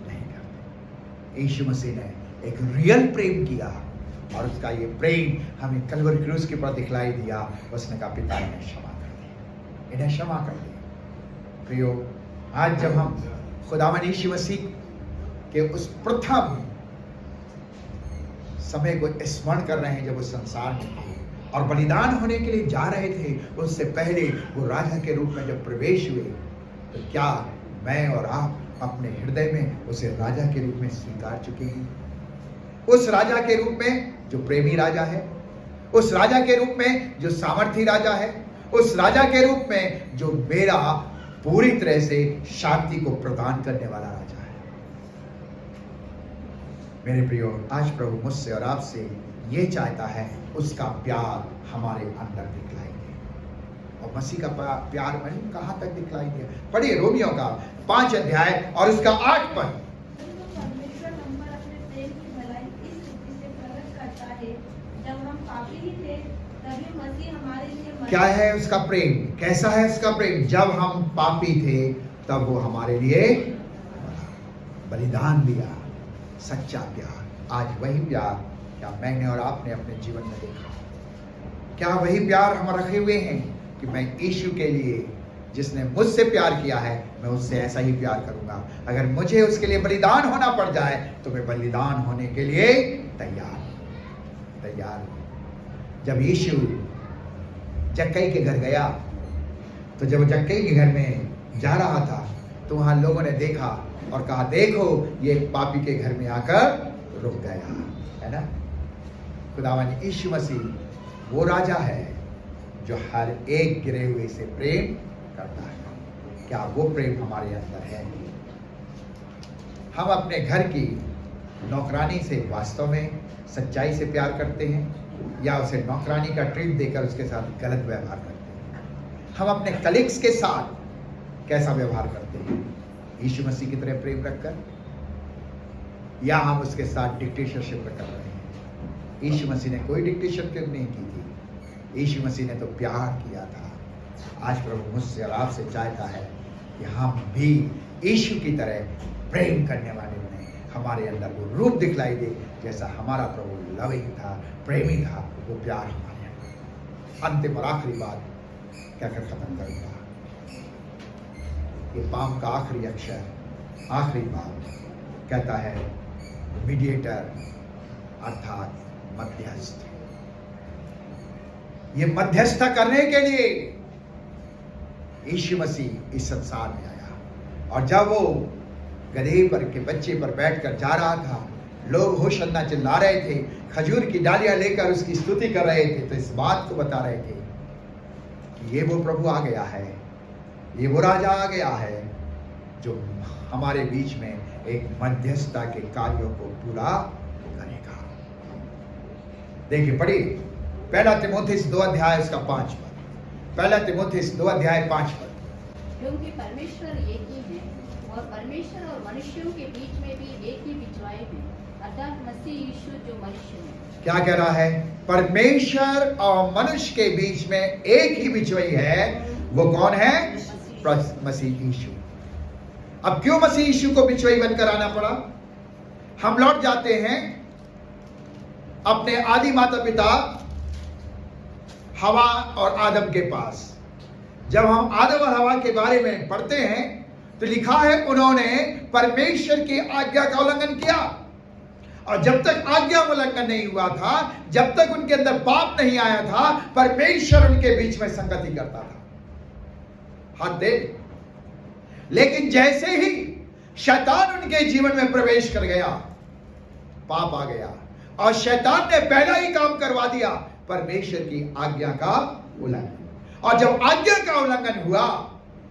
नहीं करते। यीशु मसीह ने एक रियल प्रेम किया और उसका ये प्रेम हमें कलवरी क्रूस के ऊपर दिखलाई दिया। उसने कहा पिता इन्हें क्षमा कर दिया, इन्हें क्षमा कर दिया। प्रियो, आज जब हम खुदावंद यीशु मसीह के उस प्रथम समय को स्मरण कर रहे हैं जब वो संसार में थे और बलिदान होने के लिए जा रहे थे, उससे पहले वो राजा के रूप में जब प्रवेश हुए, तो क्या मैं और आप अपने हृदय में उसे राजा के रूप में स्वीकार चुके हैं? उस राजा के रूप में जो प्रेमी राजा है, उस राजा के रूप में जो सामर्थी राजा है, उस राजा के रूप में जो मेरा पूरी तरह से शांति को प्रदान करने वाला राजा है। मेरे प्रियो, आज प्रभु मुझसे और आपसे ये चाहता है उसका प्यार हमारे अंदर दिखलाई दे। और मसीह का प्यार मन कहाँ तक दिखलाई दिया? पढ़िए रोमियो का 5 अध्याय और उसका 8 पद। परमेश्वर हम पर अपने प्रेम की भलाई इस रीति से प्रकट करता है, जब हम पापी ही थे तभी मसीह हमारे लिए मरा। क्या है उसका प्रेम? कैसा है उसका प्रेम? जब हम पापी थे तब वो हमारे लिए बलिदान दिया। सच्चा प्यार। आज वही प्यार क्या मैंने और आपने अपने जीवन में देखा? क्या वही प्यार हम रखे हुए हैं कि मैं यीशु के लिए, जिसने मुझसे प्यार किया है, मैं उससे ऐसा ही प्यार करूंगा। अगर मुझे उसके लिए बलिदान होना पड़ जाए तो मैं बलिदान होने के लिए तैयार हूं। जब यीशु जक्कई के घर गया तो जब जक्कई के घर में जा रहा था तो वहां लोगों ने देखा और कहा, देखो ये पापी के घर में आकर रुक गया, है ना। खुदावन यीशु मसीह वो राजा है जो हर एक गिरे हुए से प्रेम करता है। क्या वो प्रेम हमारे अंदर है? हम अपने घर की नौकरानी से वास्तव में सच्चाई से प्यार करते हैं या उसे नौकरानी का ट्रीट देकर उसके साथ गलत व्यवहार करते हैं? हम अपने कलीग्स के साथ कैसा व्यवहार करते हैं? यीशु मसीह की तरह प्रेम रखकर, या हम उसके साथ डिक्टेटरशिप कर रहे हैं? यीशु मसीह ने कोई डिक्टेटरशिप नहीं की थी। यीशु मसीह ने तो प्यार किया था। आज प्रभु मुझसे और आपसे चाहता है कि हम भी यीशु की तरह प्रेम करने वाले बने, हमारे अंदर वो रूप दिखलाई दे जैसा हमारा प्रभु लविंग था, प्रेमी था, वो प्यार हमारे अंदर। अंतिम और आखिरी बात कहकर खत्म करूंगा। ये पाम का आखिरी अक्षर, आखिरी बात कहता है मीडिएटर, अर्थात मध्यस्थ। ये मध्यस्थता करने के लिए यीशु मसीह इस संसार में आया। और जब वो गधे पर के बच्चे पर बैठकर जा रहा था, लोग होशन्ना चिल्ला रहे थे, खजूर की डालियां लेकर उसकी स्तुति कर रहे थे, तो इस बात को बता रहे थे कि ये वो प्रभु आ गया है, ये वो राजा आ गया है जो हमारे बीच में एक मध्यस्थता के कार्यों को पूरा करेगा। देखिए पढ़िए पहला तीमुथियुस 2 अध्याय उसका 5 पद। पहला तीमुथियुस 2 अध्याय 5 पद। क्योंकि परमेश्वर एक ही है और परमेश्वर और मनुष्यों के बीच में भी एक ही बिचवाई है, अर्थात मसीह यीशु जो मनुष्य है। क्या कह रहा है? परमेश्वर और मनुष्य के बीच में एक ही बिचवाई है। वो कौन है? मसीह यीशु। अब क्यों मसीह यीशु को बिचवाई बनकर आना पड़ा? हम लौट जाते हैं अपने आदि माता पिता हवा और आदम के पास। जब हम आदम और हवा के बारे में पढ़ते हैं तो लिखा है उन्होंने परमेश्वर की आज्ञा का उल्लंघन किया। और जब तक आज्ञा उल्लंघन नहीं हुआ था, जब तक उनके अंदर पाप नहीं आया था, परमेश्वर उनके बीच में संगति करता था, हर दिन। लेकिन जैसे ही शैतान उनके जीवन में प्रवेश कर गया, पाप आ गया और शैतान ने पहला ही काम करवा दिया, परमेश्वर की आज्ञा का उल्लंघन। और जब आज्ञा का उल्लंघन हुआ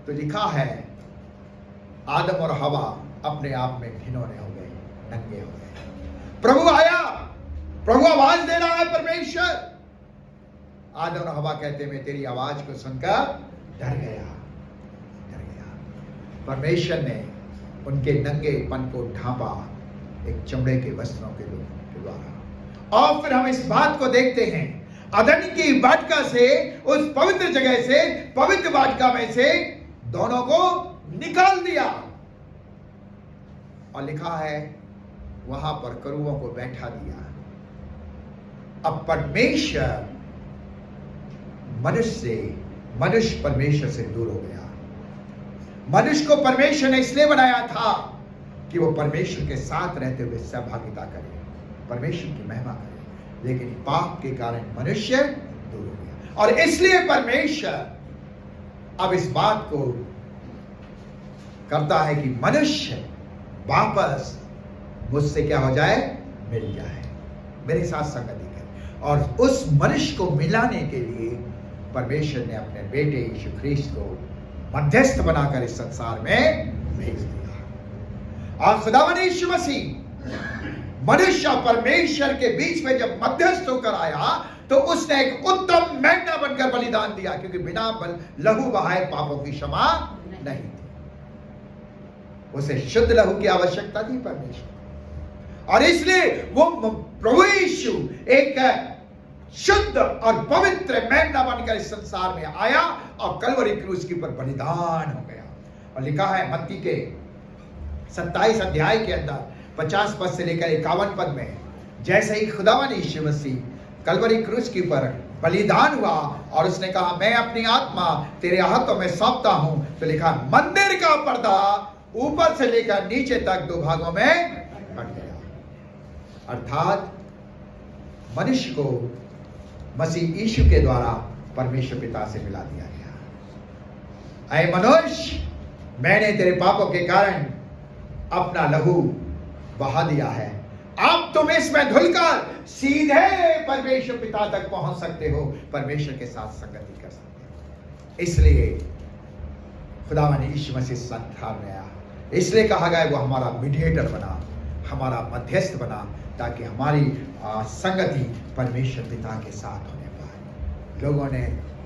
तो लिखा है आदम और हवा अपने आप में घिनौने हो गए, नंगे हो गए। प्रभु आया, प्रभु आवाज दे रहा है, परमेश्वर। आदम और हवा कहते मैं तेरी आवाज को सुनकर डर गया। परमेश्वर ने उनके नंगेपन को ढांपा एक चमड़े के वस्त्रों के द्वारा। और फिर हम इस बात को देखते हैं, अदन की वाटिका से, उस पवित्र जगह से, पवित्र वाटिका में से दोनों को निकाल दिया। और लिखा है वहां पर करूबों को बैठा दिया। अब परमेश्वर मनुष्य परमेश्वर से दूर हो गया। मनुष्य को परमेश्वर ने इसलिए बनाया था कि वो परमेश्वर के साथ रहते हुए सहभागिता करे, परमेश्वर की महिमा करे। लेकिन पाप के कारण मनुष्य दूर हो गया। और इसलिए परमेश्वर अब इस बात को करता है कि मनुष्य वापस मुझसे क्या हो जाए? मिल जाए, मेरे साथ संगति करे। और उस मनुष्य को मिलाने के लिए परमेश्वर ने अपने बेटे यीशु ख्रीस्त को मध्यस्थ बनाकर इस संसार में भेज दिया। और खुदावंद यीशु मसीह मनुष्य और परमेश्वर के बीच में जब मध्यस्थ होकर आया तो उसने एक उत्तम मेंढा बनकर बलिदान दिया, क्योंकि बिना लहू बहाए पापों की क्षमा नहीं थी। उसे शुद्ध लहू की आवश्यकता थी परमेश्वर, और इसलिए वो प्रभु यीशु एक शुद्ध और पवित्र मेंढा बनकर इस संसार में आया और कलवरी क्रूस के ऊपर बलिदान हो गया। और लिखा है मत्ती के 27 अध्याय के अंदर 50 पद से लेकर 51 पद में, जैसे ही खुदावंद यीशु मसीह कलवरी क्रूस के ऊपर बलिदान हुआ और उसने कहा मैं अपनी आत्मा तेरे हाथों में सौंपता हूं, तो लिखा मंदिर का पर्दा ऊपर से लेकर नीचे तक 2 भागों में बट गया। अर्थात मनुष्य को मसीह यीशु के द्वारा परमेश्वर पिता से मिला दिया गया। ऐ मनुष्य, मैंने तेरे पापों के कारण अपना लहू बहा दिया है, अब तुम इसमें धुलकर सीधे परमेश्वर पिता तक पहुंच सकते हो, परमेश्वर के साथ संगति कर सकते हो। इसलिए खुदावंद यीशु मसीह संसार में आया, इसलिए कहा गया वो हमारा मीडिएटर बना, हमारा मध्यस्थ बना, ताकि हमारी संगति परमेश्वर पिता के साथ होने पाए। लोगों ने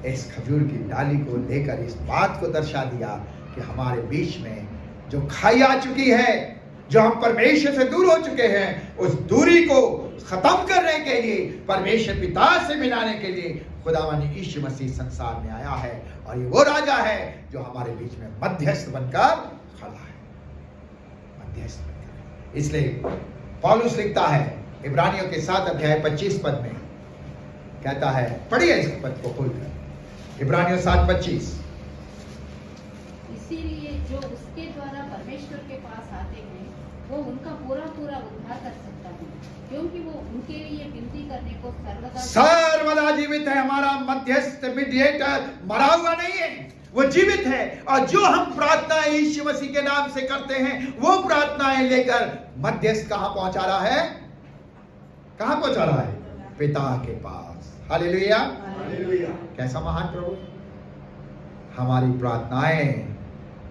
इस खजूर की डाली को लेकर इस बात को दर्शा दिया कि हमारे बीच में जो खाई आ चुकी है, जो हम परमेश्वर से दूर हो चुके हैं, उस दूरी को खत्म करने के लिए, परमेश्वर पिता से मिलाने के लिए खुदावंद यीशु मसीह संसार में आया है। और ये वो राजा है जो हमारे बीच में मध्यस्थ बनकर खड़ा है, मध्यस्थ बनकर। इसलिए पौलुस लिखता है इब्रानियों के 7 अध्याय 25 पद में, कहता है, पढ़िए इस पद को खोलकर, इब्रानियों 7:25। इसीलिए जो उसके द्वारा परमेश्वर के पास आते हैं वो उनका पूरा पूरा उद्धार कर सकता है, क्योंकि वो उनके लिए विनती करने को सर्वदा जीवित है। हमारा मध्यस्थ मीडिएटर मरा हुआ नहीं है, वो जीवित है। और जो हम प्रार्थनाएं यीशु मसीह के नाम से करते हैं, वो प्रार्थनाएं लेकर मध्यस्थ कहां पहुंचा रहा है? कहां पहुंचा रहा है? पिता के पास। Hallelujah, hallelujah. कैसा महान प्रभु! हमारी प्रार्थनाएं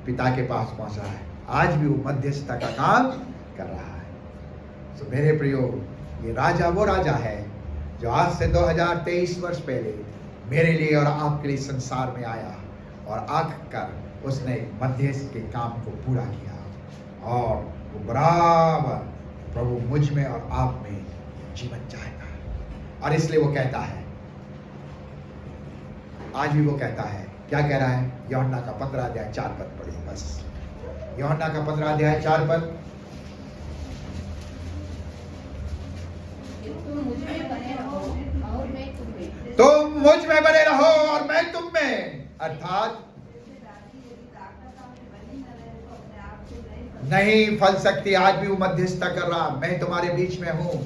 पिता के पास पहुंच रहा है, आज भी वो मध्यस्थता का काम कर रहा है। तो मेरे प्रियो, ये राजा वो राजा है जो आज से 2023 वर्ष पहले मेरे लिए और आपके लिए संसार में आया और आकर उसने मध्यस्थ के काम को पूरा किया। और वो बराबर प्रभु मुझ में और आप में जीवन चाहता है। और इसलिए वो कहता है, आज भी वो कहता है, क्या कह रहा है? यूहन्ना का 15 अध्याय 4 पद पढ़िए बस। यूहन्ना का 15 अध्याय 4 पद। तुम मुझ में बने रहो और मैं तुम में। तुम मुझ में बने रहो और मैं तुम में। अर्थात नहीं फल सकती। आज भी वो मध्यस्थता कर रहा, मैं तुम्हारे बीच में हूं।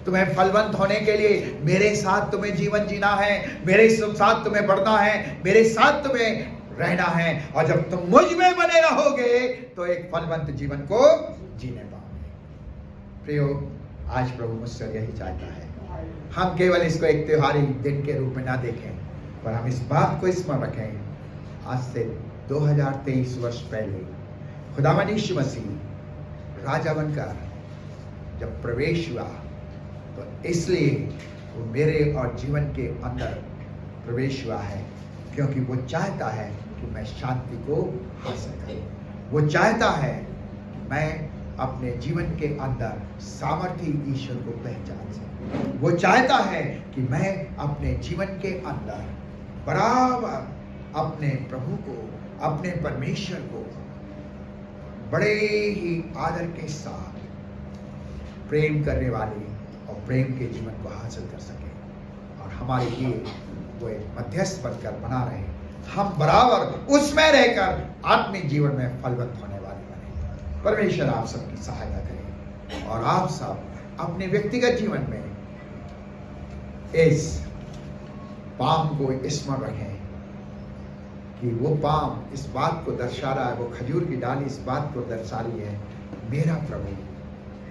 तुम्हें फलवंत होने के लिए मेरे साथ तुम्हें जीवन जीना है, मेरे साथ तुम्हें बढ़ना है, मेरे साथ तुम्हें रहना है। और जब तुम मुझ में बने रहोगे तो एक फलवंत जीवन को जीने पाओगे। प्रियो, आज प्रभु मुझसे यही चाहता है, हम केवल इसको एक त्योहारी दिन के रूप में ना देखें, पर हम इस बात को स्मरण रखें, आज से 2023 वर्ष पहले खुदावंद यीशु मसीह राजा बनकर जब प्रवेश हुआ, तो इसलिए वो मेरे और जीवन के अंदर प्रवेश हुआ है, क्योंकि वो चाहता है कि मैं शांति को हासिल करूं। वो चाहता है कि मैं अपने जीवन के अंदर सामर्थ्य ईश्वर को पहचान सकूं। वो चाहता है कि मैं अपने जीवन के अंदर बराबर अपने प्रभु को, अपने परमेश्वर को बड़े ही आदर के साथ प्रेम करने वाले और प्रेम के जीवन को हासिल कर सके। और हमारे लिए वो एक मध्यस्थ बनकर बना रहे, हम बराबर उसमें रहकर आत्मिक जीवन में फलवंत होने वाले बने। परमेश्वर आप सबकी सहायता करे और आप सब अपने व्यक्तिगत जीवन में इस पाम को स्मरण रखें कि वो पाम इस बात को दर्शा रहा है, वो खजूर की डाली इस बात को दर्शा रही है, मेरा प्रभु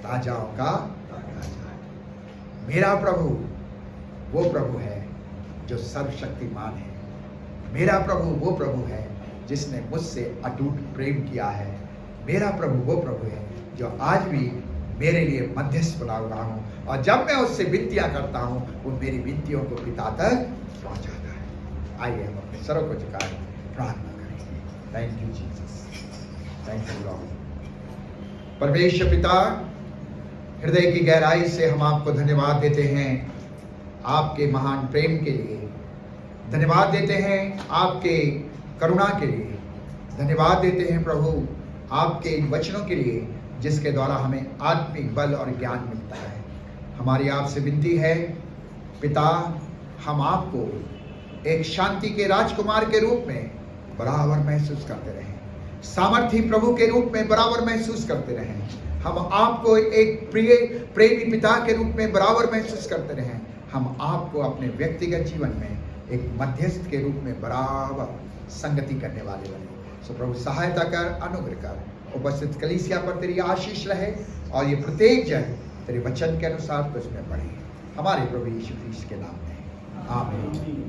राजाओं का राजा है। मेरा प्रभु वो प्रभु है जो सर्वशक्तिमान है। मेरा प्रभु वो प्रभु है जिसने मुझसे अटूट प्रेम किया है। मेरा प्रभु वो प्रभु है जो आज भी मेरे लिए मध्यस्थ बना हुआ हूँ, और जब मैं उससे विनतियां करता हूँ वो मेरी विनतियों को पिता तक पहुंचाता है। आइए हम अपने सरों को झुकाएं, प्रार्थना करें। Thank you Jesus, thank you Lord. परमेश्वर पिता, हृदय की गहराई से हम आपको धन्यवाद देते हैं आपके महान प्रेम के लिए, धन्यवाद देते हैं आपके करुणा के लिए, धन्यवाद देते हैं प्रभु आपके इन वचनों के लिए जिसके द्वारा हमें आत्मिक बल और ज्ञान मिलता है। हमारी आपसे विनती है पिता, हम आपको एक शांति के राजकुमार के रूप में बराबर महसूस करते रहें, सामर्थी प्रभु के रूप में बराबर महसूस करते रहें। हम आपको एक प्रिय प्रेमी पिता के रूप में बराबर महसूस करते रहें। हम आपको अपने व्यक्तिगत जीवन में एक मध्यस्थ के रूप में बराबर संगति करने वाले बने। सो प्रभु सहायता कर, अनुग्रह कर। उपस्थित कलीसिया पर तेरी आशीष रहे और ये प्रत्येक जन तेरे वचन के अनुसार तुझमें पढ़े। हमारे प्रभु यीशु मसीह के नाम में आमीन।